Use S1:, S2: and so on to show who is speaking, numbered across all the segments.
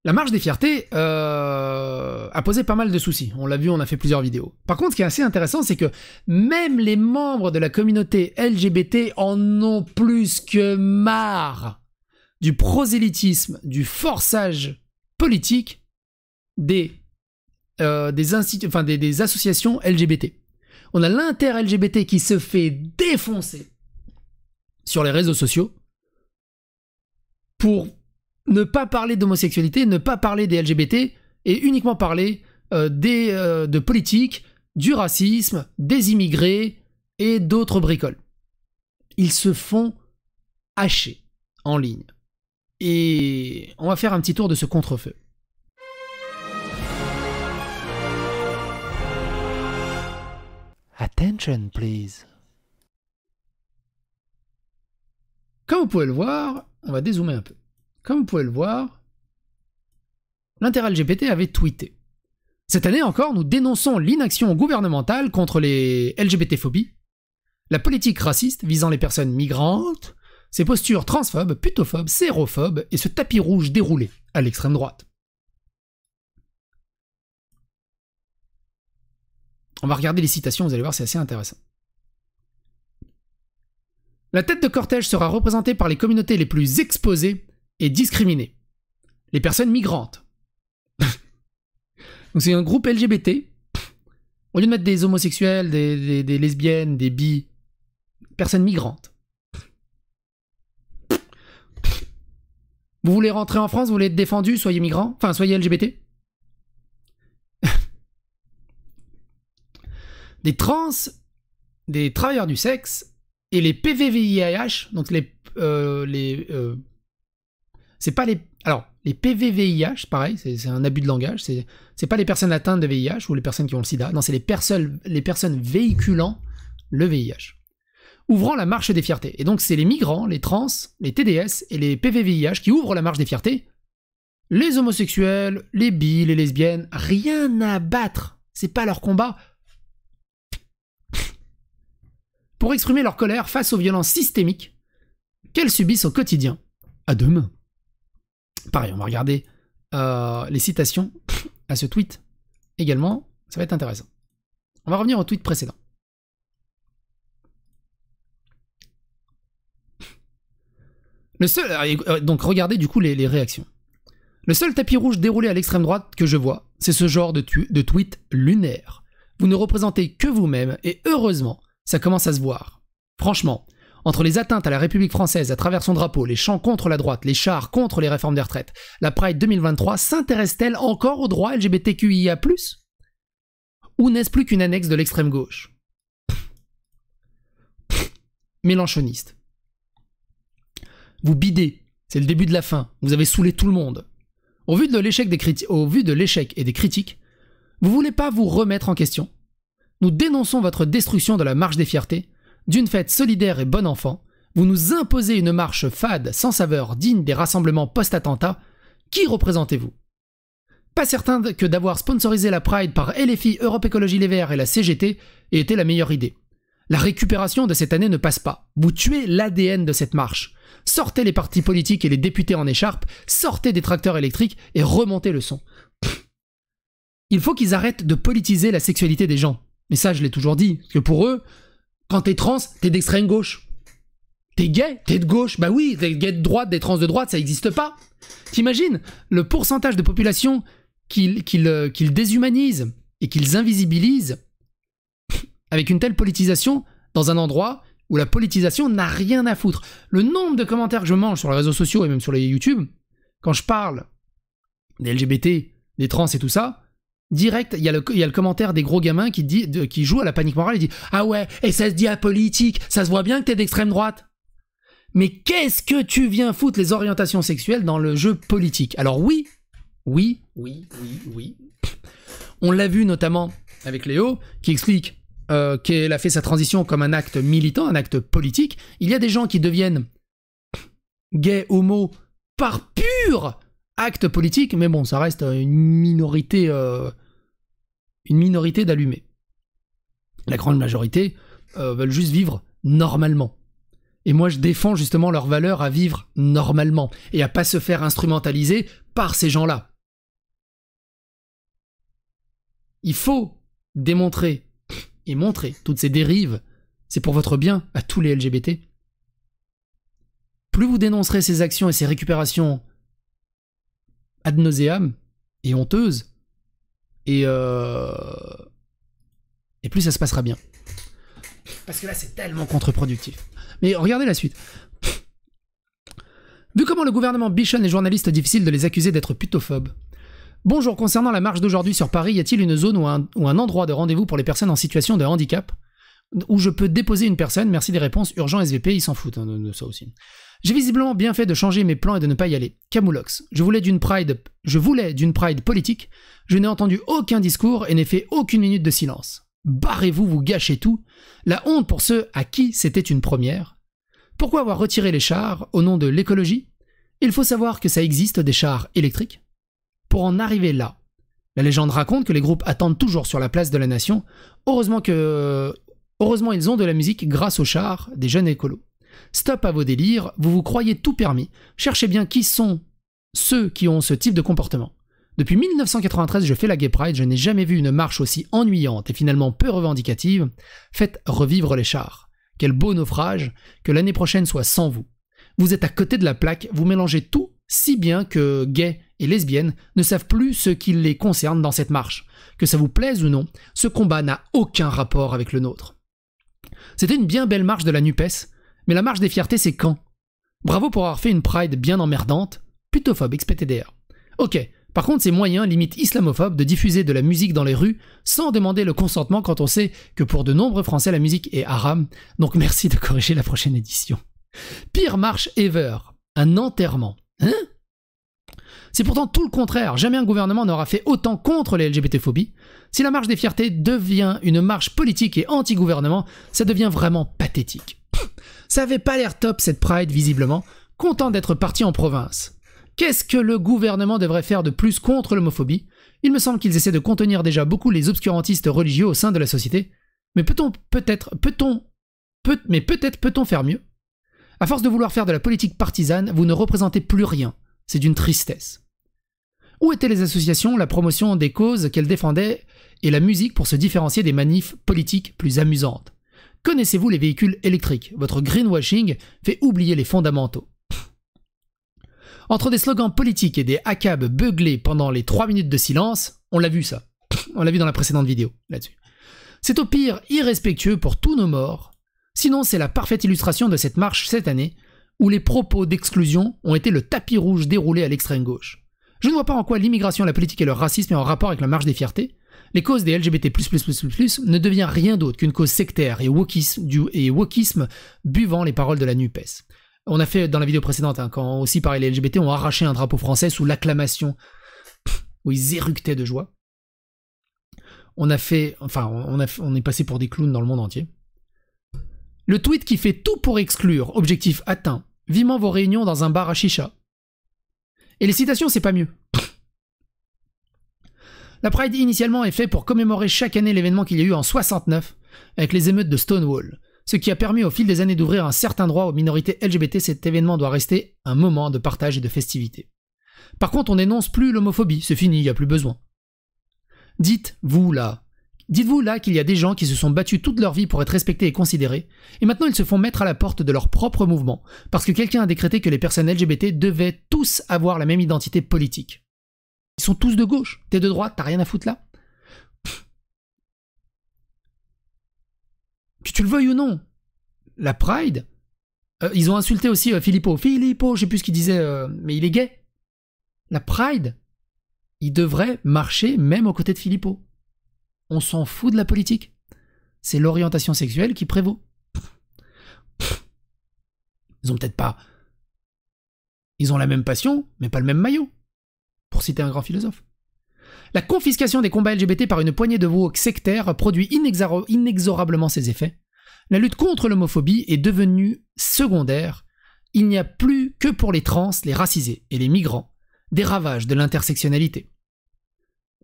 S1: La marche des fiertés a posé pas mal de soucis. On l'a vu, on a fait plusieurs vidéos. Par contre, ce qui est assez intéressant, c'est que même les membres de la communauté LGBT en ont plus que marre du prosélytisme, du forçage politique des associations LGBT. On a l'inter-LGBT qui se fait défoncer sur les réseaux sociaux pour ne pas parler d'homosexualité, ne pas parler des LGBT et uniquement parler de politique, du racisme, des immigrés et d'autres bricoles. Ils se font hacher en ligne. Et on va faire un petit tour de ce contre-feu. Attention, please. Comme vous pouvez le voir, on va dézoomer un peu. Comme vous pouvez le voir, l'inter-LGBT avait tweeté. Cette année encore, nous dénonçons l'inaction gouvernementale contre les LGBT-phobies, la politique raciste visant les personnes migrantes, ses postures transphobes, putophobes, sérophobes et ce tapis rouge déroulé à l'extrême droite. On va regarder les citations, vous allez voir, c'est assez intéressant. La tête de cortège sera représentée par les communautés les plus exposées et discriminées. Les personnes migrantes. Donc c'est un groupe LGBT. Au lieu de mettre des homosexuels, des lesbiennes, des bi, personnes migrantes. Vous voulez rentrer en France, vous voulez être défendu, soyez migrant, enfin soyez LGBT. Des trans, des travailleurs du sexe et les PVVIH, donc c'est pas les... Alors, les PVVIH, pareil, c'est un abus de langage, c'est pas les personnes atteintes de VIH ou les personnes qui ont le sida, non, c'est les personnes véhiculant le VIH. Ouvrant la marche des fiertés. Et donc, c'est les migrants, les trans, les TDS et les PVVIH qui ouvrent la marche des fiertés. Les homosexuels, les bi, les lesbiennes, rien à battre. C'est pas leur combat. Pour exprimer leur colère face aux violences systémiques qu'elles subissent au quotidien. À demain. Pareil, on va regarder les citations à ce tweet également. Ça va être intéressant. On va revenir au tweet précédent. Donc regardez du coup les réactions. Le seul tapis rouge déroulé à l'extrême droite que je vois, c'est ce genre de tweet lunaire. Vous ne représentez que vous-même et heureusement, ça commence à se voir. Franchement, entre les atteintes à la République française à travers son drapeau, les chants contre la droite, les chars contre les réformes des retraites, la Pride 2023 s'intéresse-t-elle encore aux droits LGBTQIA+, ou n'est-ce plus qu'une annexe de l'extrême gauche? Mélenchoniste. Vous bidez, c'est le début de la fin, vous avez saoulé tout le monde. Au vu de l'échec et des critiques, vous voulez pas vous remettre en question? Nous dénonçons votre destruction de la marche des fiertés, d'une fête solidaire et bon enfant. Vous nous imposez une marche fade, sans saveur, digne des rassemblements post-attentat. Qui représentez-vous? Pas certain que d'avoir sponsorisé la Pride par LFI, Europe Écologie Les Verts et la CGT ait été la meilleure idée. La récupération de cette année ne passe pas. Vous tuez l'ADN de cette marche. Sortez les partis politiques et les députés en écharpe, sortez des tracteurs électriques et remontez le son. Il faut qu'ils arrêtent de politiser la sexualité des gens. Mais ça, je l'ai toujours dit, parce que pour eux, quand t'es trans, t'es d'extrême gauche. T'es gay, t'es de gauche. Bah oui, t'es gay de droite, des trans de droite, ça n'existe pas. T'imagines le pourcentage de population qu'ils déshumanisent et qu'ils invisibilisent avec une telle politisation dans un endroit où la politisation n'a rien à foutre. Le nombre de commentaires que je mange sur les réseaux sociaux et même sur les YouTube, quand je parle des LGBT, des trans et tout ça, direct, il y a le commentaire des gros gamins qui jouent à la panique morale et dit « Ah ouais, et ça se dit apolitique, ça se voit bien que t'es d'extrême droite !» Mais qu'est-ce que tu viens foutre les orientations sexuelles dans le jeu politique? Alors oui. On l'a vu notamment avec Léo, qui explique qu'elle a fait sa transition comme un acte militant, un acte politique. Il y a des gens qui deviennent gays, homo, par pur acte politique, mais bon, ça reste une minorité d'allumés. La grande majorité veulent juste vivre normalement. Et moi, je défends justement leur valeur à vivre normalement et à pas se faire instrumentaliser par ces gens-là. Il faut démontrer et montrer toutes ces dérives. C'est pour votre bien à tous les LGBT. Plus vous dénoncerez ces actions et ces récupérations ad nauseam et honteuses, et plus ça se passera bien. Parce que là, c'est tellement contre-productif. Mais regardez la suite. Vu comment le gouvernement bichonne les journalistes, difficile de les accuser d'être putophobes. Bonjour, concernant la marche d'aujourd'hui sur Paris, y a-t-il une zone ou un endroit de rendez-vous pour les personnes en situation de handicap où je peux déposer une personne? Merci des réponses. Urgent SVP, ils s'en foutent hein, de ça aussi. J'ai visiblement bien fait de changer mes plans et de ne pas y aller. Camoulox. Je voulais d'une pride politique. Je n'ai entendu aucun discours et n'ai fait aucune minute de silence. Barrez-vous, vous gâchez tout. La honte pour ceux à qui c'était une première. Pourquoi avoir retiré les chars au nom de l'écologie? Il faut savoir que ça existe des chars électriques. Pour en arriver là, la légende raconte que les groupes attendent toujours sur la place de la Nation. Heureusement ils ont de la musique grâce aux chars des jeunes écolos. Stop à vos délires, vous vous croyez tout permis. Cherchez bien qui sont ceux qui ont ce type de comportement. Depuis 1993, je fais la Gay Pride, je n'ai jamais vu une marche aussi ennuyante et finalement peu revendicative. Faites revivre les chars. Quel beau naufrage, que l'année prochaine soit sans vous. Vous êtes à côté de la plaque, vous mélangez tout si bien que gays et lesbiennes ne savent plus ce qui les concerne dans cette marche. Que ça vous plaise ou non, ce combat n'a aucun rapport avec le nôtre. C'était une bien belle marche de la NUPES, mais la marche des fiertés c'est quand? Bravo pour avoir fait une Pride bien emmerdante, putophobe XPTDR. Ok, par contre c'est moyen, limite islamophobe, de diffuser de la musique dans les rues sans demander le consentement quand on sait que pour de nombreux Français la musique est haram, donc merci de corriger la prochaine édition. Pire marche ever, un enterrement. Hein? C'est pourtant tout le contraire, jamais un gouvernement n'aura fait autant contre les LGBT-phobies. Si la marche des fiertés devient une marche politique et anti-gouvernement, ça devient vraiment pathétique. Ça avait pas l'air top cette Pride visiblement, content d'être parti en province. Qu'est-ce que le gouvernement devrait faire de plus contre l'homophobie? Il me semble qu'ils essaient de contenir déjà beaucoup les obscurantistes religieux au sein de la société, mais peut-être peut-on faire mieux? À force de vouloir faire de la politique partisane, vous ne représentez plus rien. C'est d'une tristesse. Où étaient les associations, la promotion des causes qu'elles défendaient et la musique pour se différencier des manifs politiques plus amusantes? Connaissez-vous les véhicules électriques? Votre greenwashing fait oublier les fondamentaux. Entre des slogans politiques et des hackabs beuglés pendant les 3 minutes de silence, on l'a vu ça. On l'a vu dans la précédente vidéo, là-dessus. C'est au pire irrespectueux pour tous nos morts. Sinon, c'est la parfaite illustration de cette marche cette année, où les propos d'exclusion ont été le tapis rouge déroulé à l'extrême gauche. Je ne vois pas en quoi l'immigration, la politique et le racisme est en rapport avec la marche des fiertés. Les causes des LGBT+++ ne devient rien d'autre qu'une cause sectaire et wokisme buvant les paroles de la NUPES. On a fait dans la vidéo précédente, hein, quand aussi pareil les LGBT ont arraché un drapeau français sous l'acclamation, où ils éructaient de joie. On est passé pour des clowns dans le monde entier. Le tweet qui fait tout pour exclure, objectif atteint, vivement vos réunions dans un bar à chicha. Et les citations, c'est pas mieux. La Pride initialement est fait pour commémorer chaque année l'événement qu'il y a eu en 69 avec les émeutes de Stonewall. Ce qui a permis au fil des années d'ouvrir un certain droit aux minorités LGBT, cet événement doit rester un moment de partage et de festivité. Par contre, on n'énonce plus l'homophobie, c'est fini, il n'y a plus besoin. Dites-vous là qu'il y a des gens qui se sont battus toute leur vie pour être respectés et considérés, et maintenant ils se font mettre à la porte de leur propre mouvement, parce que quelqu'un a décrété que les personnes LGBT devaient tous avoir la même identité politique. Ils sont tous de gauche, t'es de droite, t'as rien à foutre là. Que tu le veuilles ou non, la Pride, ils ont insulté aussi Philippot, je sais plus ce qu'il disait, mais il est gay. La Pride, il devrait marcher même aux côtés de Philippot. On s'en fout de la politique. C'est l'orientation sexuelle qui prévaut. Ils ont peut-être pas... Ils ont la même passion, mais pas le même maillot. Pour citer un grand philosophe. La confiscation des combats LGBT par une poignée de woke sectaires produit inexorablement ses effets. La lutte contre l'homophobie est devenue secondaire. Il n'y a plus que pour les trans, les racisés et les migrants des ravages de l'intersectionnalité.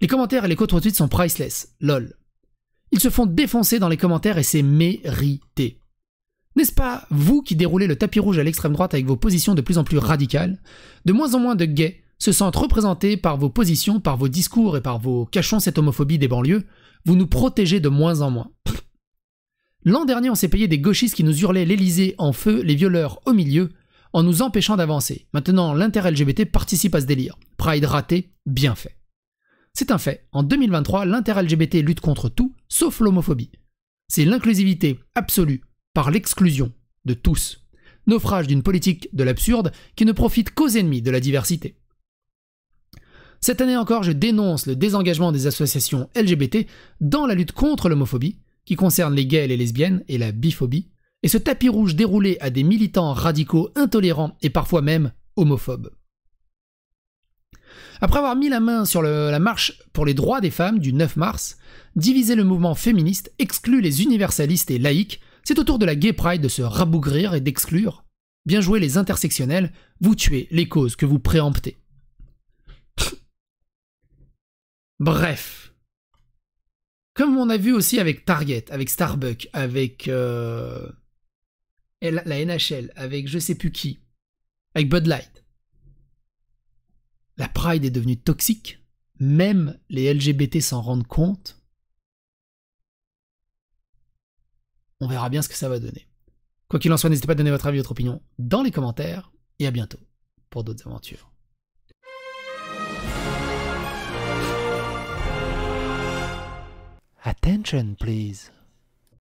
S1: Les commentaires et les contre-tweets sont priceless, lol. Ils se font défoncer dans les commentaires et c'est mérité. N'est-ce pas vous qui déroulez le tapis rouge à l'extrême droite avec vos positions de plus en plus radicales? De moins en moins de gays se sentent représentés par vos positions, par vos discours et par vos cachons cette homophobie des banlieues, vous nous protégez de moins en moins. L'an dernier, on s'est payé des gauchistes qui nous hurlaient l'Élysée en feu, les violeurs au milieu, en nous empêchant d'avancer. Maintenant, l'inter-LGBT participe à ce délire. Pride raté, bien fait. C'est un fait. En 2023, l'inter-LGBT lutte contre tout, sauf l'homophobie. C'est l'inclusivité absolue, par l'exclusion de tous. Naufrage d'une politique de l'absurde qui ne profite qu'aux ennemis de la diversité. Cette année encore, je dénonce le désengagement des associations LGBT dans la lutte contre l'homophobie, qui concerne les gays et les lesbiennes et la biphobie, et ce tapis rouge déroulé à des militants radicaux intolérants et parfois même homophobes. Après avoir mis la main sur la marche pour les droits des femmes du 9 mars, diviser le mouvement féministe, exclut les universalistes et laïcs, c'est au tour de la Gay Pride de se rabougrir et d'exclure. Bien joué les intersectionnels, vous tuez les causes que vous préemptez. Bref. Comme on a vu aussi avec Target, avec Starbucks, avec la NHL, avec je sais plus qui, avec Bud Light. La Pride est devenue toxique, même les LGBT s'en rendent compte. On verra bien ce que ça va donner. Quoi qu'il en soit, n'hésitez pas à donner votre avis et votre opinion dans les commentaires, et à bientôt pour d'autres aventures. Attention, please.